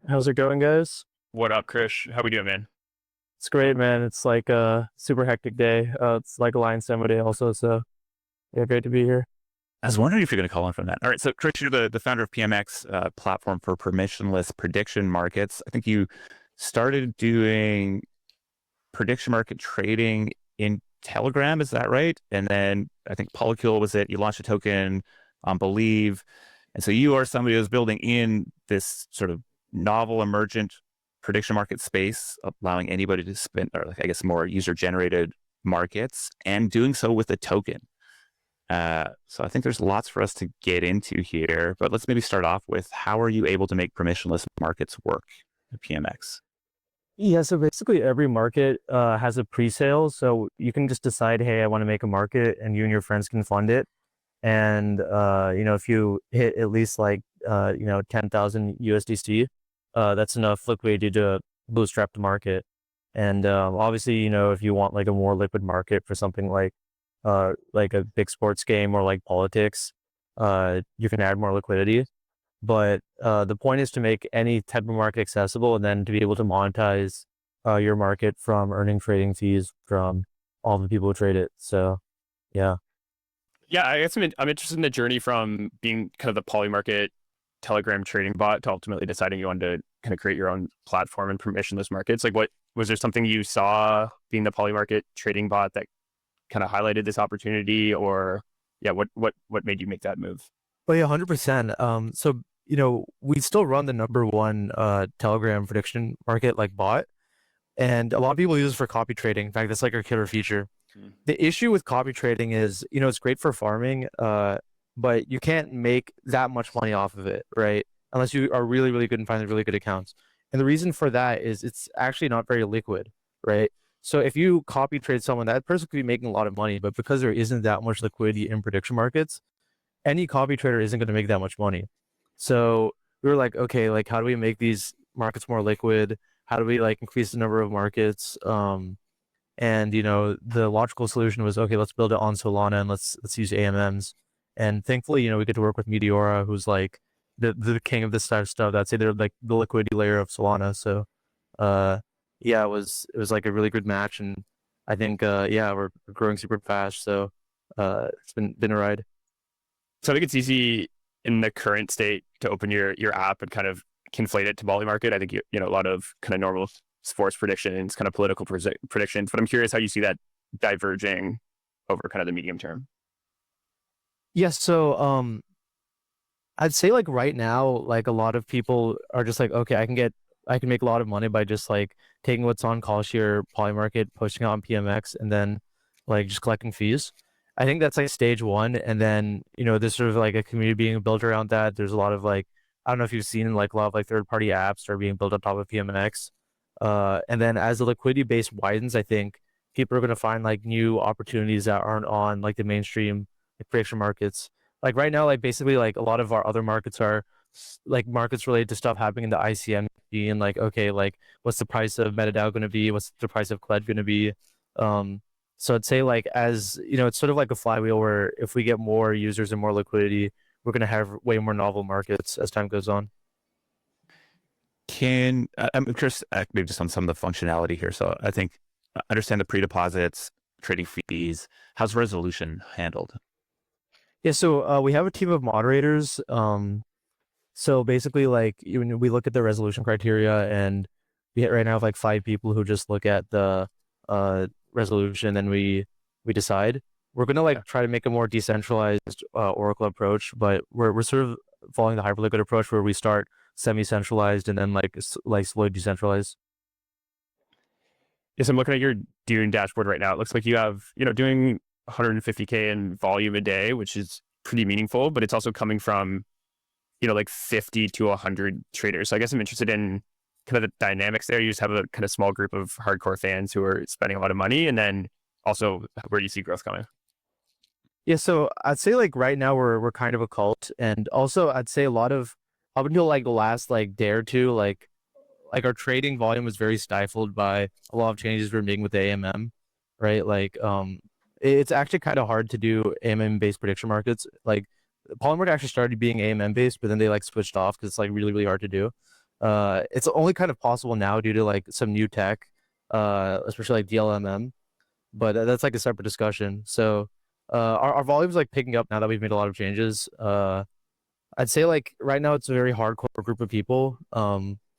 How's it going, guys? What up, Krish? How we doing, man? It's great, man. It's like a super hectic day. It's like a Lions Demo day also, so yeah, great to be here. I was wondering if you're going to call in from that. All right, so Krish, you're the founder of PMX, platform for permissionless prediction markets. I think you started doing prediction market trading in Telegram, is that right? And then I think Polycule was it. You launched a token on Believe. And so you are somebody who's building in this sort of novel emergent prediction market space, allowing anybody to spin, or like, I guess more user generated markets, and doing so with a token. So I think there's lots for us to get into here, but let's maybe start off with how are you able to make permissionless markets work at PMX? Yeah, so basically every market has a pre-sale, so you can just decide, hey, I want to make a market, and you and your friends can fund it. And if you hit at least like 10,000 USDC, that's enough liquidity to bootstrap the market. And obviously, if you want like a more liquid market for something like a big sports game or like politics, you can add more liquidity. But the point is to make any type of market accessible and then to be able to monetize your market from earning trading fees from all the people who trade it. So, yeah. Yeah, I guess I'm interested in the journey from being kind of the poly market Telegram trading bot to ultimately deciding you wanted to kind of create your own platform and permissionless markets. Like, what was there something you saw being the poly market trading bot that kind of highlighted this opportunity, or yeah, what made you make that move? Oh yeah, 100%. So we still run the number one Telegram prediction market like bot, and a lot of people use it for copy trading. In fact, that's like our killer feature. Hmm. The issue with copy trading is, it's great for farming, but you can't make that much money off of it, right? Unless you are really, really good and find really good accounts. And the reason for that is it's actually not very liquid, right? So if you copy trade someone, that person could be making a lot of money, but because there isn't that much liquidity in prediction markets, any copy trader isn't going to make that much money. So we were like, okay, like how do we make these markets more liquid? How do we like increase the number of markets? And the logical solution was, okay, let's build it on Solana and let's use AMMs. And thankfully, we get to work with Meteora, who's like the king of this type of stuff. I'd say they're like the liquidity layer of Solana. So uh yeah, it was like a really good match, and I think yeah, we're growing super fast. So it's been a ride. So I think it's easy in the current state to open your app and kind of conflate it to Molly market. I think a lot of kind of normal sports predictions, kind of political predictions, but I'm curious how you see that diverging over kind of the medium term. Yes, so I'd say like right now, like a lot of people are just like, okay, I can make a lot of money by just like taking what's on CallShare, Polymarket, posting it on PMX, and then like just collecting fees. I think that's like stage one, and then there's sort of like a community being built around that. There's a lot of like, I don't know if you've seen like a lot of like third party apps are being built on top of PMX. And then as the liquidity base widens, I think people are going to find like new opportunities that aren't on like the mainstream like, prediction markets. Like right now, like basically like a lot of our other markets are like markets related to stuff happening in the ICM and like, okay, like what's the price of MetaDAO going to be? What's the price of CLED going to be? Um, so I'd say like as it's sort of like a flywheel where if we get more users and more liquidity, we're going to have way more novel markets as time goes on. I'm curious, maybe just on some of the functionality here. So I think understand the pre-deposits, trading fees. How's resolution handled? Yeah, so we have a team of moderators. So basically, like we look at the resolution criteria, and we right now have like five people who just look at the resolution, and we decide. We're gonna Yeah. like try to make a more decentralized Oracle approach, but we're sort of following the Hyperliquid approach where we start semi-centralized and then like slowly decentralized. Yes, I'm looking at your Dune dashboard right now. It looks like you have, doing 150K in volume a day, which is pretty meaningful, but it's also coming from, like 50 to 100 traders. So I guess I'm interested in kind of the dynamics there. You just have a kind of small group of hardcore fans who are spending a lot of money. And then also where do you see growth coming? Yeah, so I'd say like right now we're kind of a cult, and also I'd say a lot of up until like the last like day or two, like our trading volume was very stifled by a lot of changes we're making with the AMM, right? Like it's actually kind of hard to do AMM based prediction markets. Like Polymer actually started being AMM based, but then they like switched off because it's like really really hard to do. It's only kind of possible now due to like some new tech, especially like DLMM, but that's like a separate discussion. So our volume's like picking up now that we've made a lot of changes. I'd say like right now it's a very hardcore group of people.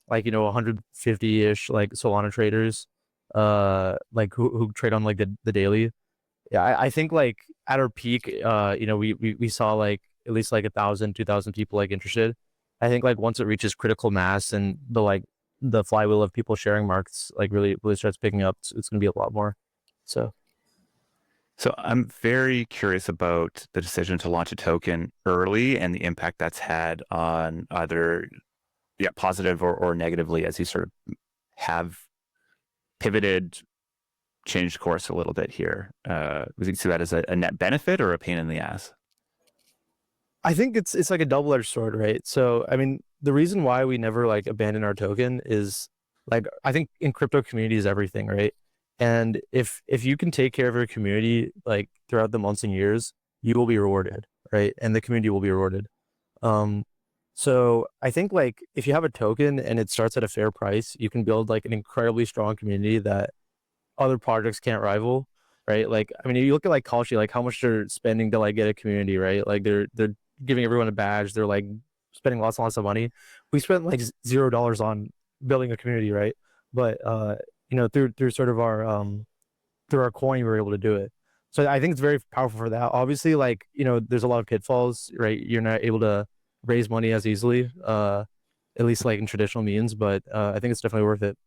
Like 150-ish like Solana traders, like who trade on like the daily. Yeah, I think like at our peak, we saw like at least like 1,000, 2,000 people like interested. I think like once it reaches critical mass and the flywheel of people sharing markets like really starts picking up, it's going to be a lot more. So So I'm very curious about the decision to launch a token early and the impact that's had on either positive or negatively as you sort of have pivoted, changed course a little bit here. Would you see that as a net benefit or a pain in the ass? I think it's like a double-edged sword, right? So I mean, the reason why we never like abandon our token is like I think in crypto community is everything, right? And if you can take care of your community like throughout the months and years, you will be rewarded, right? And the community will be rewarded. Um, so I think like if you have a token and it starts at a fair price, you can build like an incredibly strong community that other projects can't rival, right? Like, I mean, you look at like Kalshi, like how much they're spending to like get a community, right? Like they're giving everyone a badge. They're like spending lots and lots of money. We spent like $0 on building a community, right? But through sort of our through our coin, we were able to do it. So I think it's very powerful for that. Obviously, like there's a lot of pitfalls, right? You're not able to raise money as easily, at least like in traditional means. But I think it's definitely worth it.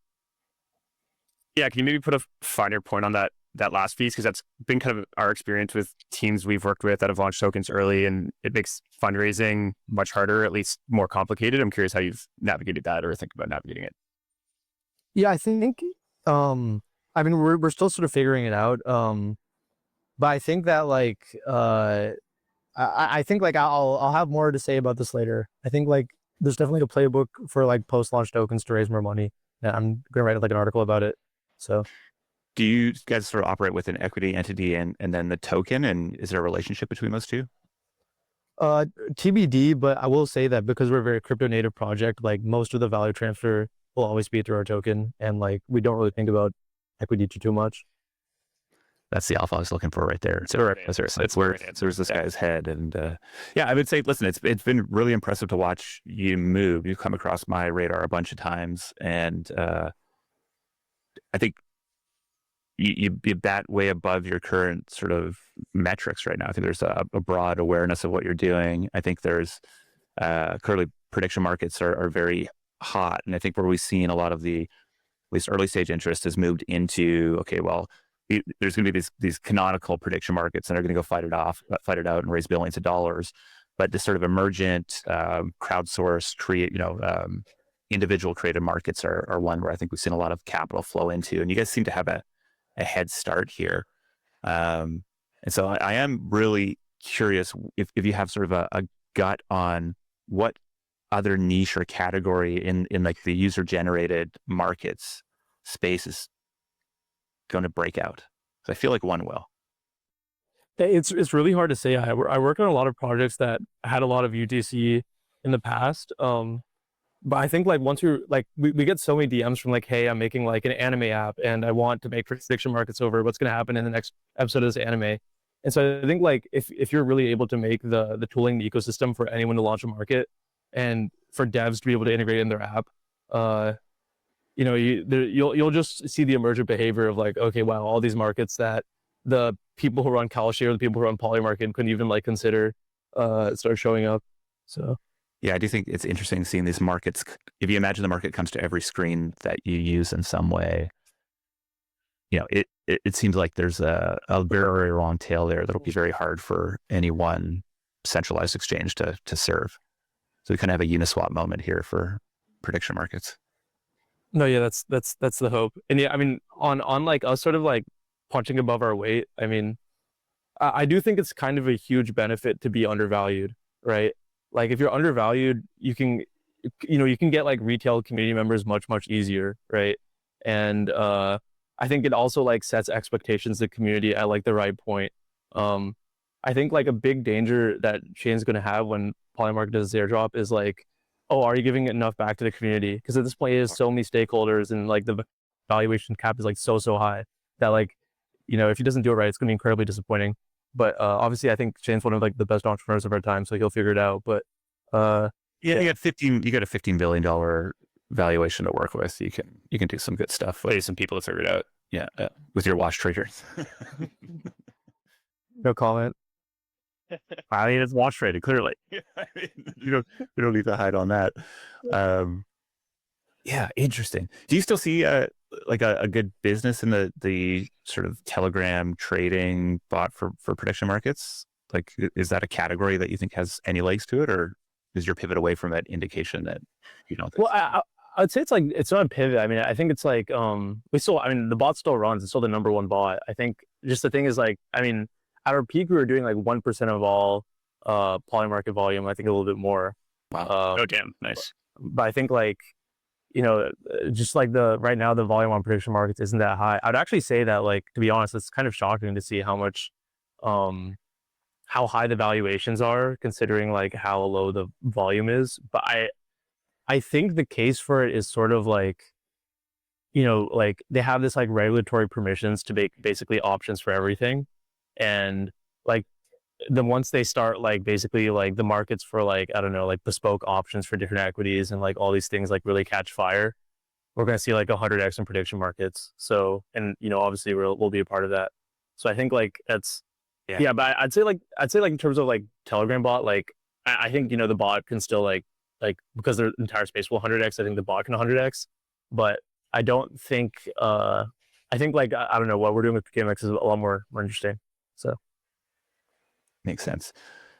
Yeah, can you maybe put a finer point on that last piece? Because that's been kind of our experience with teams we've worked with that have launched tokens early, and it makes fundraising much harder, at least more complicated. I'm curious how you've navigated that or think about navigating it. Yeah, I think I mean we're still sort of figuring it out. But I think that like I think like I'll have more to say about this later. I think like there's definitely a playbook for like post-launch tokens to raise more money. And I'm gonna write like an article about it. So Do you guys sort of operate with an equity entity and then the token? And is there a relationship between those two? TBD, but I will say that because we're a very crypto native project, like most of the value transfer will always be through our token, and like we don't really think about equity too much. That's the alpha I was looking for right there. So it's where there's this guy's head. And yeah, I would say, listen, it's been really impressive to watch you move. You've come across my radar a bunch of times. And I think you bat way above your current sort of metrics right now. I think there's a broad awareness of what you're doing. I think there's currently prediction markets are very hot. And I think where we've seen a lot of the, at least early stage interest has moved into, okay, well, there's going to be these canonical prediction markets and they're going to go fight it out and raise billions of dollars. But this sort of emergent, crowdsourced, individual created markets are one where I think we've seen a lot of capital flow into. And you guys seem to have a head start here. And so I am really curious if you have sort of a gut on what other niche or category in like the user generated markets space is going to break out. So I feel like one will. It's really hard to say. I work on a lot of projects that had a lot of UTC in the past. But I think like once we get so many DMs from like, hey, I'm making like an anime app and I want to make prediction markets over what's going to happen in the next episode of this anime. And so I think like if you're really able to make the tooling, the ecosystem for anyone to launch a market and for devs to be able to integrate in their app, you'll just see the emergent behavior of like, okay, wow, all these markets that the people who run Kalshi or the people who run Polymarket couldn't even like consider start showing up. So yeah, I do think it's interesting seeing these markets. If you imagine the market comes to every screen that you use in some way, it seems like there's a very long tail there that'll be very hard for any one centralized exchange to serve. So we kind of have a Uniswap moment here for prediction markets. no, yeah, that's the hope. And yeah, I mean, on like us sort of like punching above our weight, I mean, I do think it's kind of a huge benefit to be undervalued, right? Like if you're undervalued, you can get like retail community members much easier, right? And I think it also like sets expectations of the community at like the right point. I think like a big danger that Shane's going to have when Polymarket does his airdrop is like oh, are you giving enough back to the community? Because at this point, it has so many stakeholders, and like the valuation cap is like so high that like, if he doesn't do it right, it's going to be incredibly disappointing. But obviously, I think Shane's one of like the best entrepreneurs of our time, so he'll figure it out. But yeah, you got a $15 billion valuation to work with. You can do some good stuff. Wait, some people to figure it out. Yeah, with your wash traders. no comment. I mean, it's watch traded, clearly. I mean, you don't need to hide on that. Yeah, interesting. Do you still see like a good business in the sort of Telegram trading bot for prediction markets? Like, is that a category that you think has any legs to it, or is your pivot away from that indication that you don't think? Well, I'd say it's not a pivot. I mean, I think it's like the bot still runs. It's still the number one bot. I think just the thing is like, I mean, at our peak we were doing like 1% of all poly market volume. I think a little bit more. Wow. Oh damn, nice. But I think like, just like right now the volume on prediction markets isn't that high. I'd actually say that, like, to be honest, it's kind of shocking to see how much how high the valuations are considering like how low the volume is. But I think the case for it is sort of like, like they have this like regulatory permissions to make basically options for everything. And like then once they start like basically like the markets for like, I don't know, like bespoke options for different equities and like all these things like really catch fire, we're going to see like 100x in prediction markets. So, and obviously we'll be a part of that. So I think like that's, yeah, but I'd say like in terms of like Telegram bot, like I think, the bot can still like because their entire space will 100x, I think the bot can 100x, but I don't think, I think like, I don't know, what we're doing with PMX is a lot more interesting. So. Makes sense.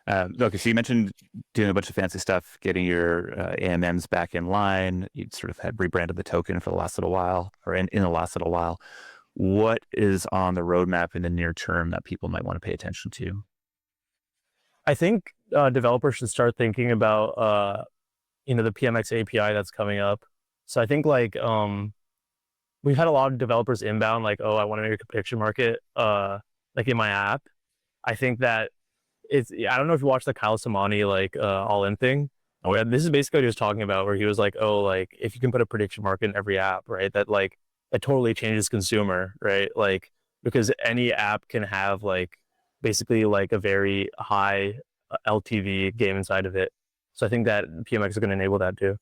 Okay, so you mentioned doing a bunch of fancy stuff, getting your AMMs back in line. You sort of had rebranded the token for the last little while, or in the last little while. What is on the roadmap in the near term that people might want to pay attention to? I think developers should start thinking about, the PMX API that's coming up. So I think like we've had a lot of developers inbound, like, oh, I want to make a prediction market, like in my app. I think that I don't know if you watched the Kyle Samani like all in thing. Oh yeah, this is basically what he was talking about, where he was like, oh, like if you can put a prediction market in every app, right? That like it totally changes consumer, right? Like because any app can have like basically like a very high LTV game inside of it. So I think that PMX is going to enable that too.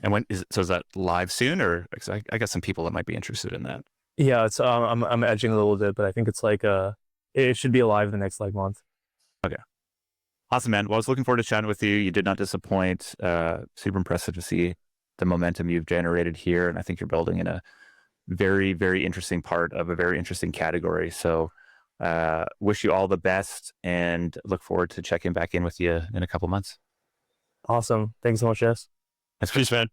And is that live soon, or I got some people that might be interested in that? Yeah, it's I'm edging a little bit, but I think it's like it should be alive the next like month. Okay. Awesome, man. Well, I was looking forward to chatting with you. You did not disappoint. Super impressive to see the momentum you've generated here. And I think you're building in a very, very interesting part of a very interesting category. So wish you all the best and look forward to checking back in with you in a couple months. Awesome. Thanks so much, Jess. That's Peace, man.